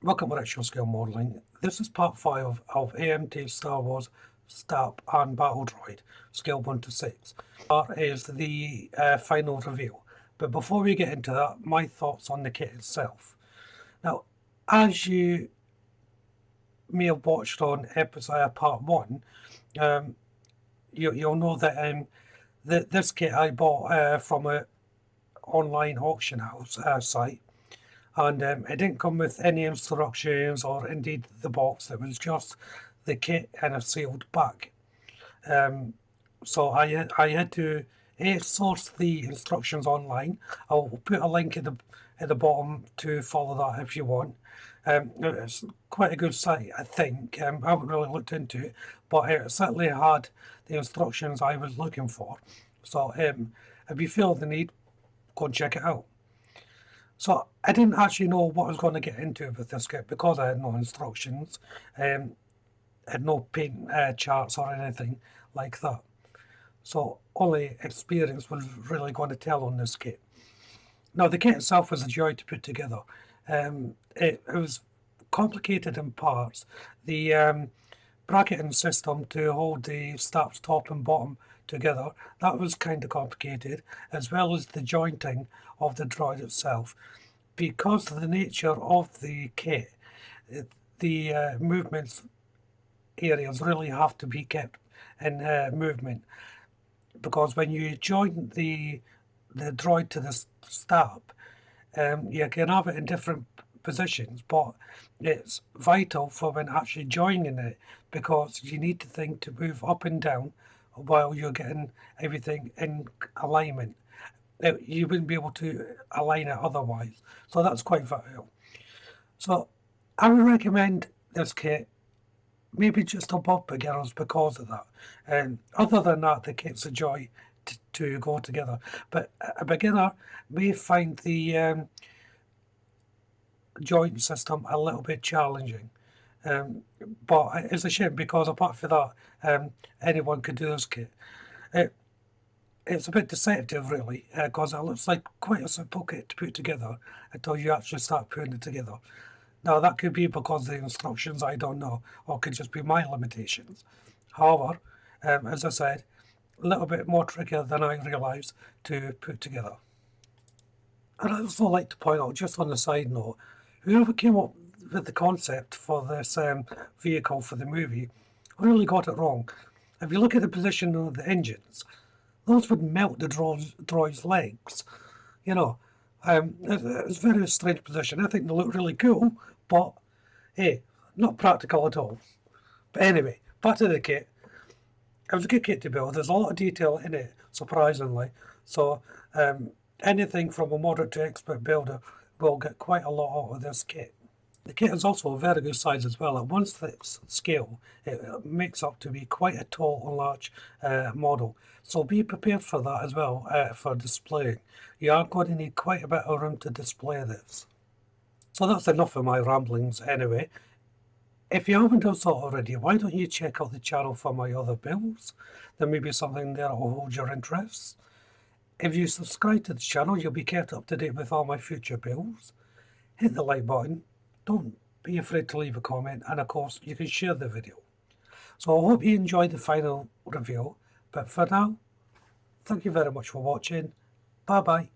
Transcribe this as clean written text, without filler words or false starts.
Welcome to Retro Scale Modelling. This is part 5 of AMT Star Wars Stap and Battle Droid, scale 1 to 6. Part is the final reveal. But before we get into that, my thoughts on the kit itself. Now, as you may have watched on episode part 1, you'll know that this kit I bought from an online auction house site. And it didn't come with any instructions or indeed the box. It was just the kit in a sealed bag. So I had to source the instructions online. I'll put a link at the bottom to follow that if you want. It's quite a good site, I think. I haven't really looked into it, but it certainly had the instructions I was looking for. So if you feel the need, go and check it out. So I didn't actually know what I was going to get into with this kit because I had no instructions, had no paint charts or anything like that. So only experience was really going to tell on this kit. Now the kit itself was a joy to put together. It was complicated in parts. The bracketing system to hold the Stap's top and bottom together, that was kind of complicated, as well as the jointing of the droid itself. Because of the nature of the kit, the movements areas really have to be kept in movement, because when you join the droid to the Stap, you can have it in different positions, but it's vital for when actually joining it, because you need the thing to move up and down while you're getting everything in alignment. You wouldn't be able to align it otherwise, so that's quite vital. So I would recommend this kit maybe just above beginners because of that, and other than that the kit's a joy to go together, but a beginner may find the joint system a little bit challenging, but it's a shame because apart from that, anyone could do this kit. It's a bit deceptive really, because it looks like quite a simple kit to put together until you actually start putting it together. Now that could be because of the instructions, I don't know, or it could just be my limitations. However, as I said, a little bit more trickier than I realised to put together. I'd also like to point out, just on a side note, whoever came up with the concept for this vehicle for the movie really got it wrong. If you look at the position of the engines, those would melt the droid's legs. You know, it's a very strange position. I think they look really cool, but hey, not practical at all. But anyway, back to the kit. It was a good kit to build. There's a lot of detail in it, surprisingly. So anything from a moderate to expert builder will get quite a lot out of this kit. The kit is also a very good size as well. At one scale, it makes up to be quite a tall and large model. So be prepared for that as well, for displaying. You are going to need quite a bit of room to display this. So that's enough of my ramblings anyway. If you haven't done so already, why don't you check out the channel for my other builds? There may be something there that will hold your interest. If you subscribe to the channel, you'll be kept up to date with all my future builds. Hit the like button. Don't be afraid to leave a comment, and of course you can share the video. So I hope you enjoyed the final review, but for now, thank you very much for watching. Bye bye.